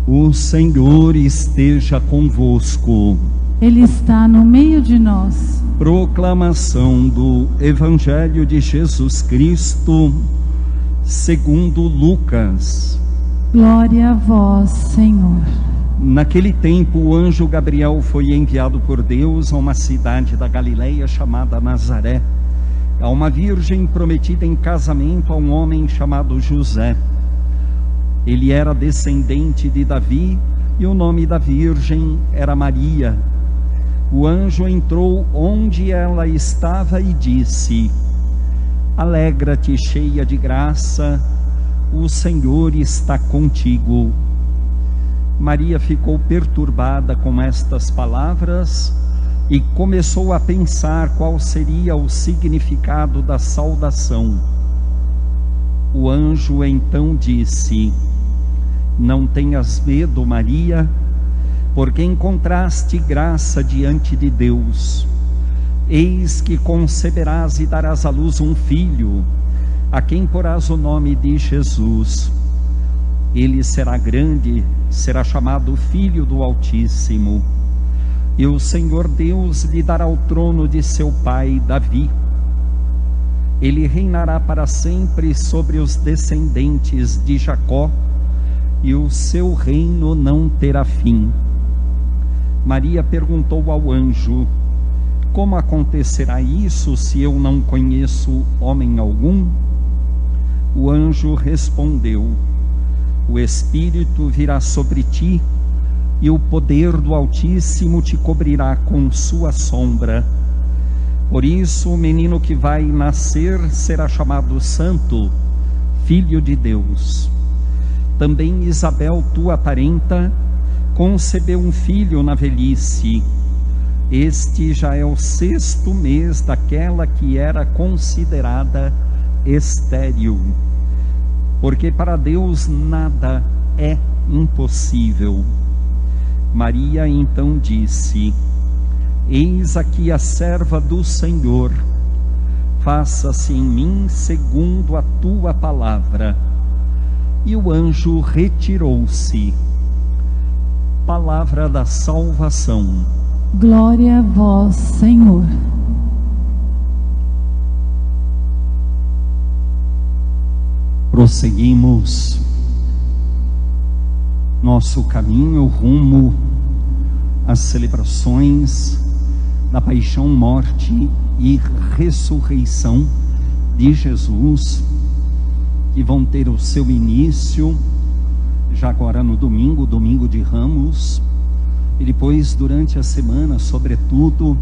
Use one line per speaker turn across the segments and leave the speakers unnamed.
O Senhor esteja convosco.
Ele está no meio de nós.
Proclamação do Evangelho de Jesus Cristo, segundo Lucas.
Glória a vós, Senhor.
Naquele tempo, o anjo Gabriel foi enviado por Deus a uma cidade da Galileia chamada Nazaré, a uma virgem prometida em casamento a um homem chamado José. Ele era descendente de Davi e o nome da virgem era Maria. O anjo entrou onde ela estava e disse: Alegra-te, cheia de graça, o Senhor está contigo. Maria ficou perturbada com estas palavras e começou a pensar qual seria o significado da saudação. O anjo então disse: Não tenhas medo, Maria, porque encontraste graça diante de Deus. Eis que conceberás e darás à luz um filho, a quem porás o nome de Jesus. Ele será grande, será chamado Filho do Altíssimo. E o Senhor Deus lhe dará o trono de seu pai Davi. Ele reinará para sempre sobre os descendentes de Jacó, e o seu reino não terá fim. Maria perguntou ao anjo: Como acontecerá isso se eu não conheço homem algum? O anjo respondeu: O Espírito virá sobre ti, e o poder do Altíssimo te cobrirá com sua sombra. Por isso, o menino que vai nascer será chamado Santo, Filho de Deus. Também Isabel, tua parenta, concebeu um filho na velhice. Este já é o 6º mês daquela que era considerada estéril, porque para Deus nada é impossível. Maria então disse: Eis aqui a serva do Senhor, faça-se em mim segundo a tua palavra. E o anjo retirou-se. Palavra da salvação.
Glória a vós, Senhor.
Prosseguimos nosso caminho rumo às celebrações da paixão, morte e ressurreição de Jesus, que vão ter o seu início já agora no domingo de Ramos, e depois durante a semana, sobretudo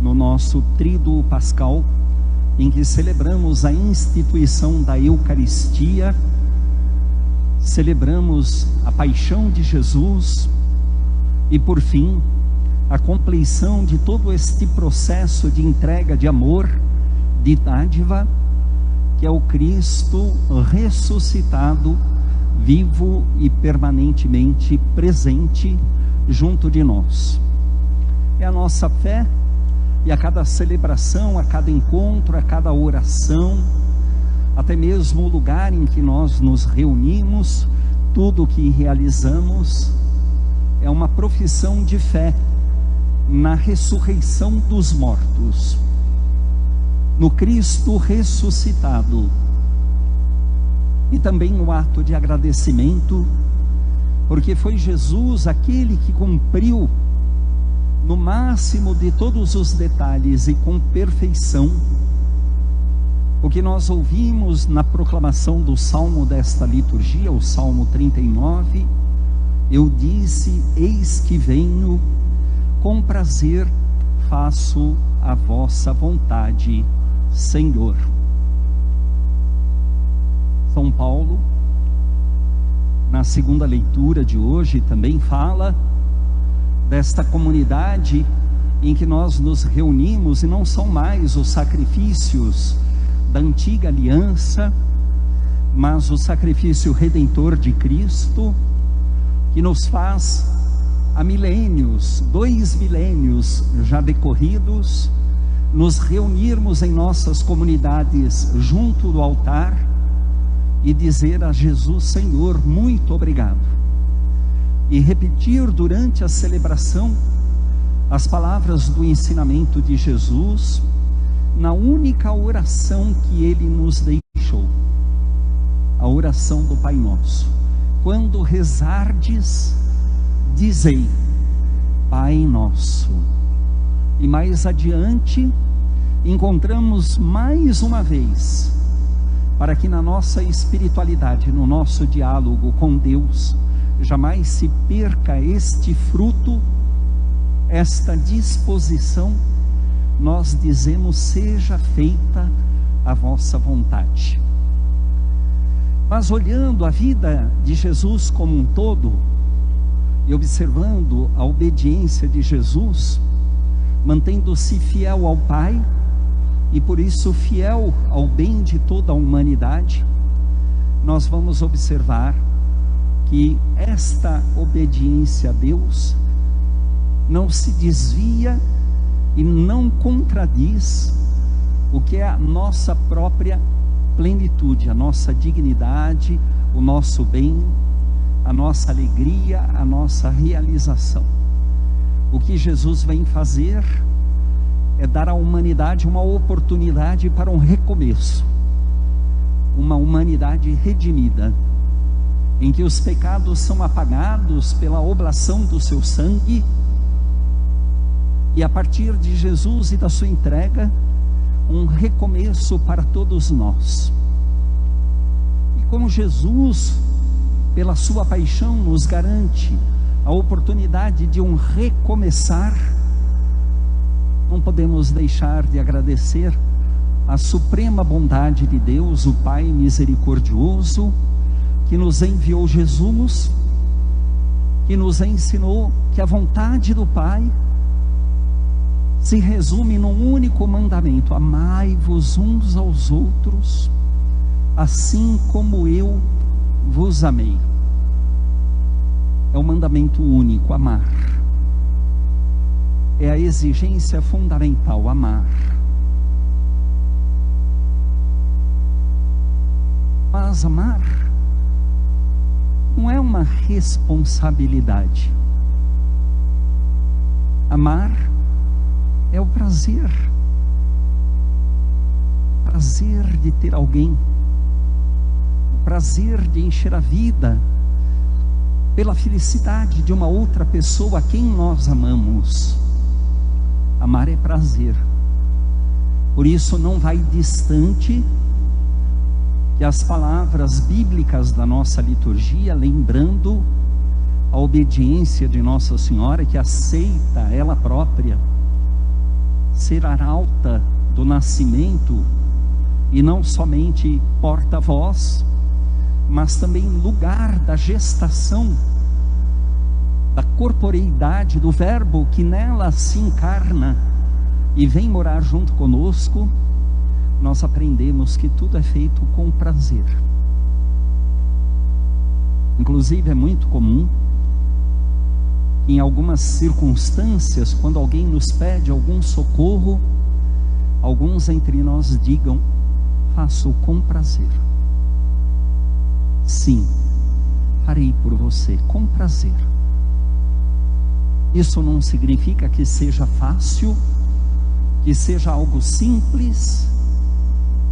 no nosso tríduo pascal, em que celebramos a instituição da Eucaristia, celebramos a paixão de Jesus e, por fim, a compleição de todo este processo de entrega de amor, de dádiva, que é o Cristo ressuscitado, vivo e permanentemente presente junto de nós. É a nossa fé, e a cada celebração, a cada encontro, a cada oração, até mesmo o lugar em que nós nos reunimos, tudo o que realizamos é uma profissão de fé na ressurreição dos mortos, no Cristo ressuscitado, e também um ato de agradecimento, porque foi Jesus aquele que cumpriu no máximo de todos os detalhes e com perfeição o que nós ouvimos na proclamação do salmo desta liturgia, o Salmo 39. Eu disse: eis que venho, com prazer faço a vossa vontade, Senhor. São Paulo, na segunda leitura de hoje, também fala desta comunidade em que nós nos reunimos, e não são mais os sacrifícios da antiga aliança, mas o sacrifício redentor de Cristo, que nos faz há milênios, 2 milênios já decorridos, nos reunirmos em nossas comunidades junto do altar e dizer a Jesus: Senhor, muito obrigado, e repetir durante a celebração as palavras do ensinamento de Jesus na única oração que Ele nos deixou, a oração do Pai Nosso. Quando rezardes, dizei: Pai Nosso. E mais adiante encontramos mais uma vez, para que na nossa espiritualidade, no nosso diálogo com Deus, jamais se perca este fruto, esta disposição. Nós dizemos: seja feita a vossa vontade. Mas olhando a vida de Jesus como um todo, e observando a obediência de Jesus, mantendo-se fiel ao Pai, e por isso fiel ao bem de toda a humanidade, nós vamos observar que esta obediência a Deus não se desvia e não contradiz o que é a nossa própria plenitude, a nossa dignidade, o nosso bem, a nossa alegria, a nossa realização. O que Jesus vem fazer é dar à humanidade uma oportunidade para um recomeço, uma humanidade redimida, em que os pecados são apagados pela oblação do seu sangue, e a partir de Jesus e da sua entrega, um recomeço para todos nós. E como Jesus, pela sua paixão, nos garante a oportunidade de um recomeçar, não podemos deixar de agradecer a suprema bondade de Deus, o Pai misericordioso, que nos enviou Jesus, que nos ensinou que a vontade do Pai se resume num único mandamento: amai-vos uns aos outros, assim como eu vos amei. É um mandamento único, amar. É a exigência fundamental, amar. Mas amar não é uma responsabilidade. Amar é o prazer de ter alguém, o prazer de encher a vida pela felicidade de uma outra pessoa a quem nós amamos. Amar é prazer. Por isso não vai distante que as palavras bíblicas da nossa liturgia, lembrando a obediência de Nossa Senhora, que aceita ela própria ser arauta do nascimento, e não somente porta-voz, mas também lugar da gestação, da corporeidade do Verbo que nela se encarna e vem morar junto conosco. Nós aprendemos que tudo é feito com prazer. Inclusive é muito comum, em algumas circunstâncias, quando alguém nos pede algum socorro, alguns entre nós digam: faço com prazer. Sim, farei por você com prazer. Isso não significa que seja fácil, que seja algo simples,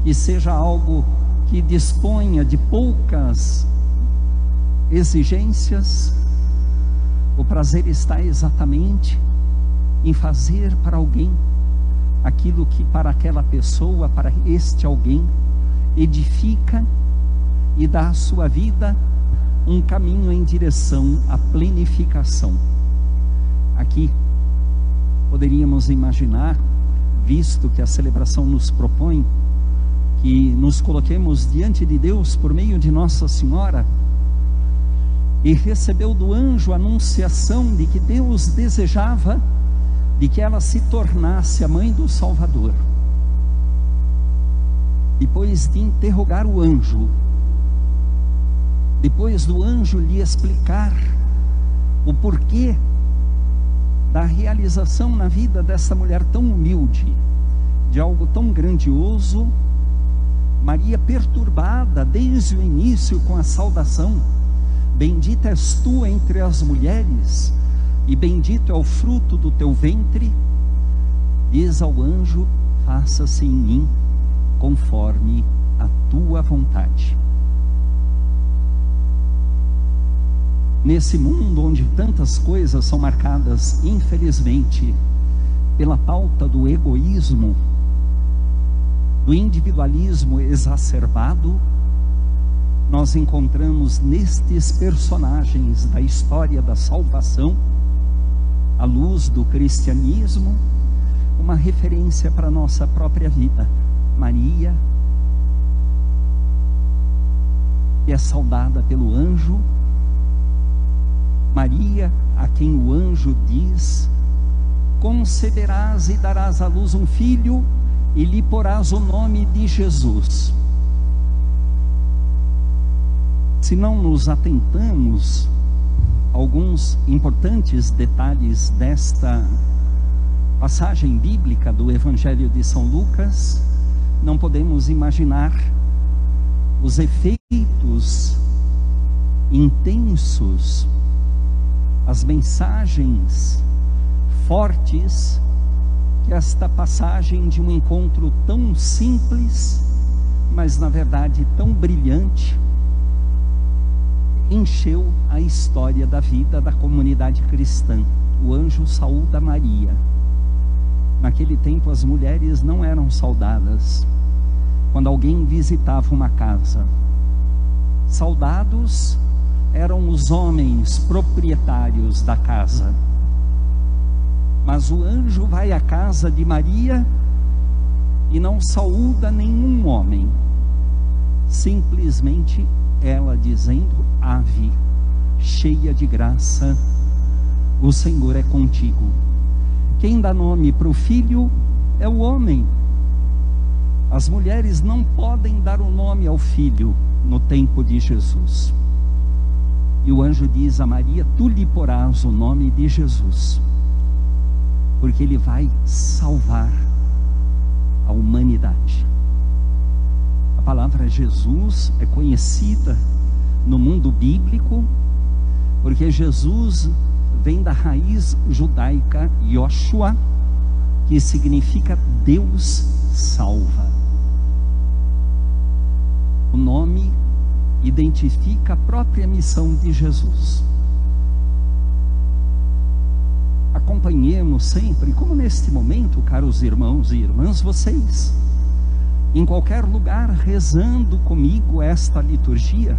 que seja algo que disponha de poucas exigências. O prazer está exatamente em fazer para alguém aquilo que para aquela pessoa, para este alguém, edifica e dá à sua vida um caminho em direção à plenificação. Aqui poderíamos imaginar, visto que a celebração nos propõe que nos coloquemos diante de Deus por meio de Nossa Senhora, e recebeu do anjo a anunciação de que Deus desejava de que ela se tornasse a mãe do Salvador. Depois de interrogar o anjo, depois do anjo lhe explicar o porquê da realização na vida dessa mulher tão humilde, de algo tão grandioso, Maria, perturbada desde o início com a saudação: bendita és tu entre as mulheres, e bendito é o fruto do teu ventre. Diz ao anjo: faça-se em mim conforme a tua vontade. Nesse mundo onde tantas coisas são marcadas, infelizmente, pela pauta do egoísmo, do individualismo exacerbado, nós encontramos nestes personagens da história da salvação, à luz do cristianismo, uma referência para a nossa própria vida. Maria, que é saudada pelo anjo, Maria, a quem o anjo diz: conceberás e darás à luz um filho, e lhe porás o nome de Jesus. Se não nos atentamos a alguns importantes detalhes desta passagem bíblica do Evangelho de São Lucas, não podemos imaginar os efeitos intensos, as mensagens fortes que esta passagem de um encontro tão simples, mas na verdade tão brilhante, encheu a história da vida da comunidade cristã. O anjo saúda Maria. Naquele tempo as mulheres não eram saudadas quando alguém visitava uma casa. Saudados eram os homens proprietários da casa. Mas o anjo vai à casa de Maria e não saúda nenhum homem, simplesmente ela dizendo: ave, cheia de graça, o Senhor é contigo. Quem dá nome para o filho é o homem. As mulheres não podem dar o nome ao filho no tempo de Jesus. E o anjo diz a Maria: tu lhe porás o nome de Jesus, porque ele vai salvar a humanidade. A palavra Jesus é conhecida no mundo bíblico, porque Jesus vem da raiz judaica Yoshua, que significa Deus salva. O nome identifica a própria missão de Jesus. Acompanhemos sempre, como neste momento, caros irmãos e irmãs, vocês, em qualquer lugar, rezando comigo esta liturgia,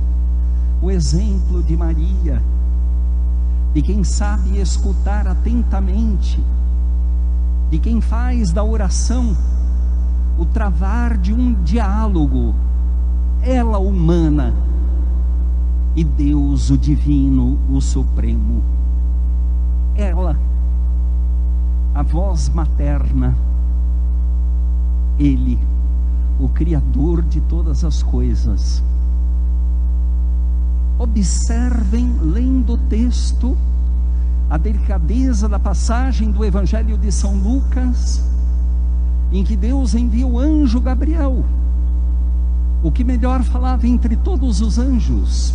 o exemplo de Maria, de quem sabe escutar atentamente, de quem faz da oração o travar de um diálogo, ela humana e Deus o divino, o supremo. Ela, a voz materna, ele, o Criador de todas as coisas. Observem, lendo o texto, a delicadeza da passagem do Evangelho de São Lucas, em que Deus envia o anjo Gabriel, o que melhor falava entre todos os anjos,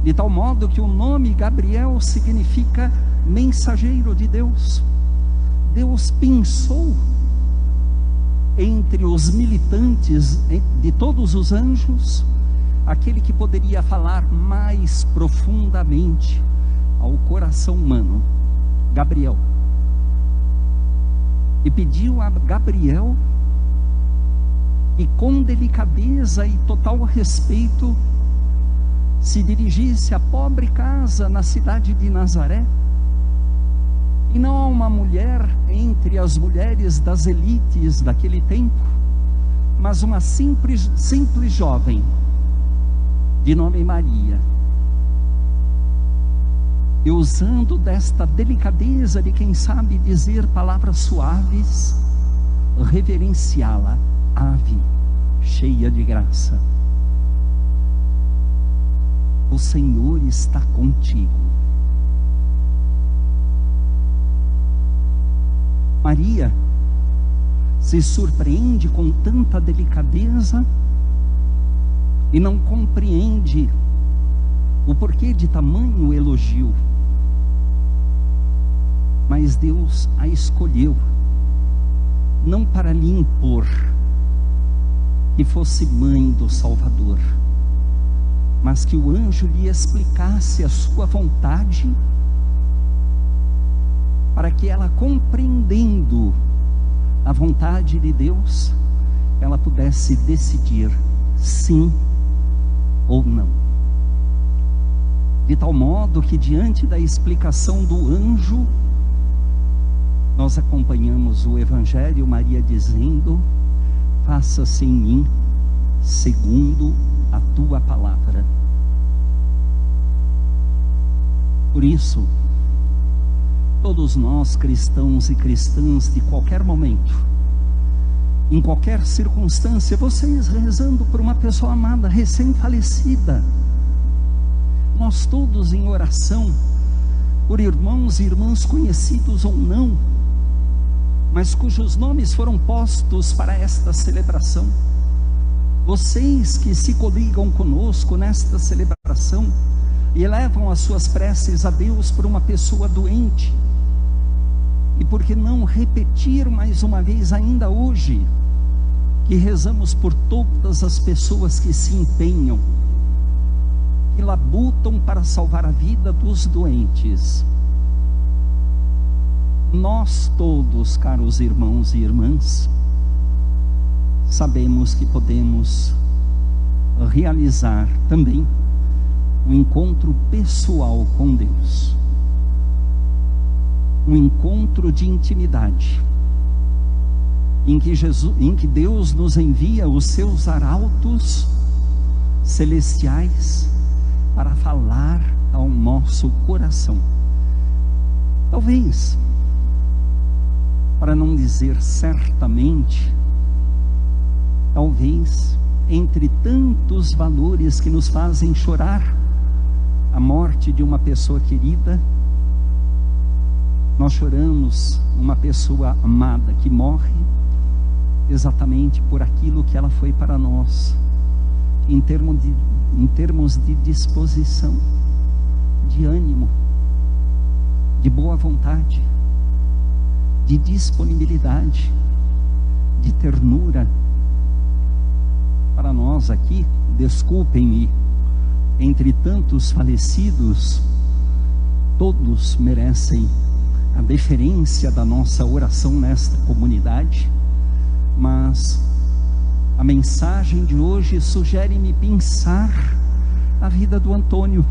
de tal modo que o nome Gabriel significa mensageiro de Deus. Deus pensou entre os militantes de todos os anjos aquele que poderia falar mais profundamente ao coração humano, Gabriel. E pediu a Gabriel que, com delicadeza e total respeito, se dirigisse à pobre casa na cidade de Nazaré, e não a uma mulher entre as mulheres das elites daquele tempo, mas uma simples jovem, de nome Maria. E usando desta delicadeza de quem sabe dizer palavras suaves, reverenciá-la: ave, cheia de graça, o Senhor está contigo. Maria se surpreende com tanta delicadeza e não compreende o porquê de tamanho elogio. Mas Deus a escolheu, não para lhe impor que fosse mãe do Salvador, mas que o anjo lhe explicasse a sua vontade, para que ela, compreendendo a vontade de Deus, ela pudesse decidir sim ou não. De tal modo que, diante da explicação do anjo, nós acompanhamos o Evangelho, Maria dizendo: faça-se em mim segundo a tua palavra. Por isso, todos nós, cristãos e cristãs, de qualquer momento, em qualquer circunstância, vocês rezando por uma pessoa amada, recém-falecida, nós todos em oração, por irmãos e irmãs conhecidos ou não, mas cujos nomes foram postos para esta celebração. Vocês que se coligam conosco nesta celebração e elevam as suas preces a Deus por uma pessoa doente, e por que não repetir mais uma vez ainda hoje, que rezamos por todas as pessoas que se empenham, que labutam para salvar a vida dos doentes. Nós todos, caros irmãos e irmãs, sabemos que podemos realizar também um encontro pessoal com Deus, um encontro de intimidade, em que Deus nos envia os seus arautos celestiais para falar ao nosso coração. Talvez, para não dizer certamente, talvez, entre tantos valores que nos fazem chorar a morte de uma pessoa querida, nós choramos uma pessoa amada que morre exatamente por aquilo que ela foi para nós, em termos de disposição, de ânimo, de boa vontade, de disponibilidade, de ternura. Para nós aqui, desculpem-me, entre tantos falecidos, todos merecem a deferência da nossa oração nesta comunidade, mas a mensagem de hoje sugere-me pensar a vida do Antônio,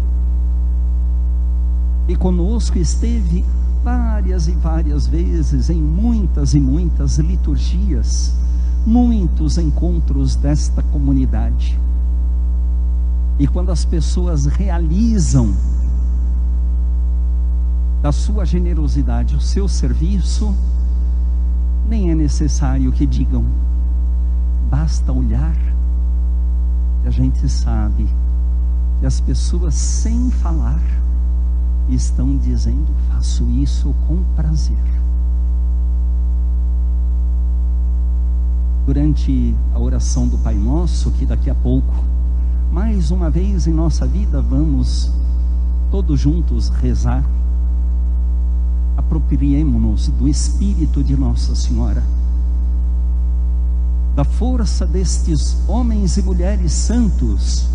e conosco esteve várias e várias vezes, em muitas e muitas liturgias, muitos encontros desta comunidade. E quando as pessoas realizam da sua generosidade o seu serviço, nem é necessário que digam, basta olhar, e a gente sabe que as pessoas, sem falar, estão dizendo: faço isso com prazer. Durante a oração do Pai Nosso, que daqui a pouco, mais uma vez em nossa vida, vamos todos juntos rezar, apropriemo-nos do Espírito de Nossa Senhora, da força destes homens e mulheres santos,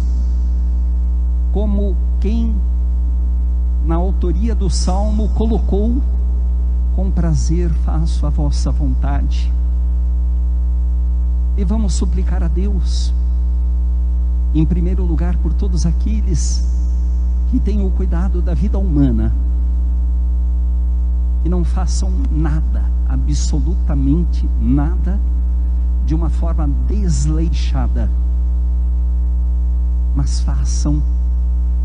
como quem na autoria do Salmo colocou: com prazer faço a vossa vontade. E vamos suplicar a Deus, em primeiro lugar, por todos aqueles que têm o cuidado da vida humana, e não façam nada, absolutamente nada, de uma forma desleixada, mas façam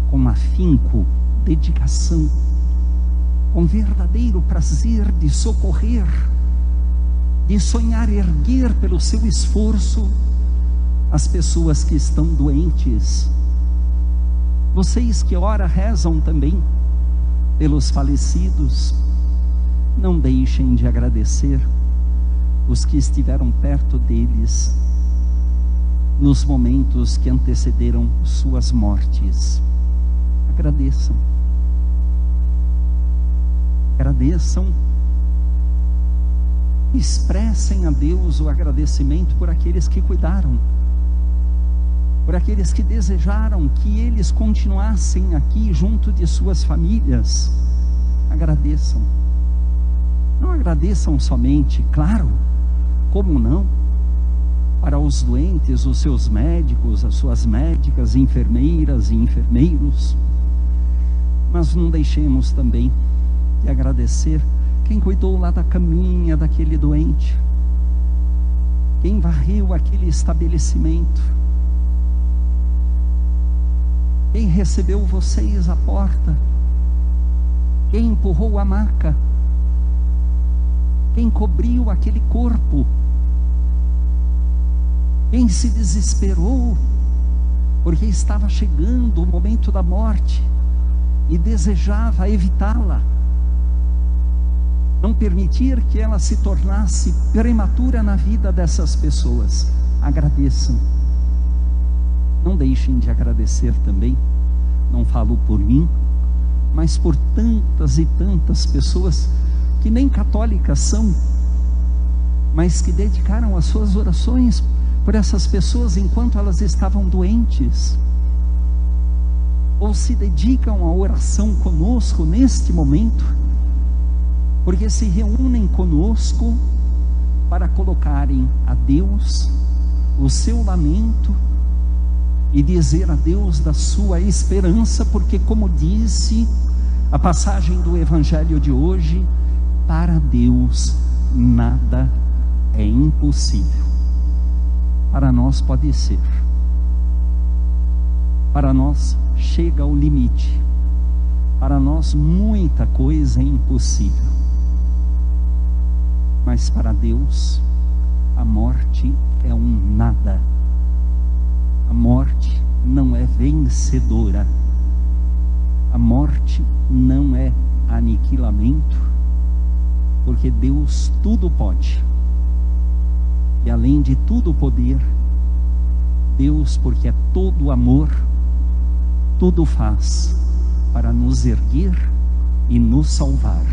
com afinco, dedicação, com verdadeiro prazer de socorrer, de sonhar erguer pelo seu esforço as pessoas que estão doentes. Vocês que ora rezam também pelos falecidos, não deixem de agradecer os que estiveram perto deles nos momentos que antecederam suas mortes. Agradeçam. Agradeçam. Expressem a Deus o agradecimento por aqueles que cuidaram, por aqueles que desejaram que eles continuassem aqui junto de suas famílias. Agradeçam. Não agradeçam somente, claro, como não, para os doentes, os seus médicos, as suas médicas, enfermeiras e enfermeiros, mas não deixemos também de agradecer quem cuidou lá da caminha daquele doente, quem varreu aquele estabelecimento, quem recebeu vocês à porta, quem empurrou a maca, quem cobriu aquele corpo, quem se desesperou porque estava chegando o momento da morte e desejava evitá-la, não permitir que ela se tornasse prematura na vida dessas pessoas. Agradeçam. Não deixem de agradecer também, não falo por mim, mas por tantas e tantas pessoas que nem católicas são, mas que dedicaram as suas orações por essas pessoas enquanto elas estavam doentes, ou se dedicam à oração conosco neste momento, porque se reúnem conosco para colocarem a Deus o seu lamento e dizer a Deus da sua esperança, porque, como disse a passagem do Evangelho de hoje, para Deus nada é impossível. Para nós pode ser, para nós chega ao limite, para nós muita coisa é impossível, mas para Deus a morte é um nada. A morte não é vencedora, a morte não é aniquilamento, porque Deus tudo pode, e além de tudo poder, Deus, porque é todo amor, tudo faz para nos erguer e nos salvar.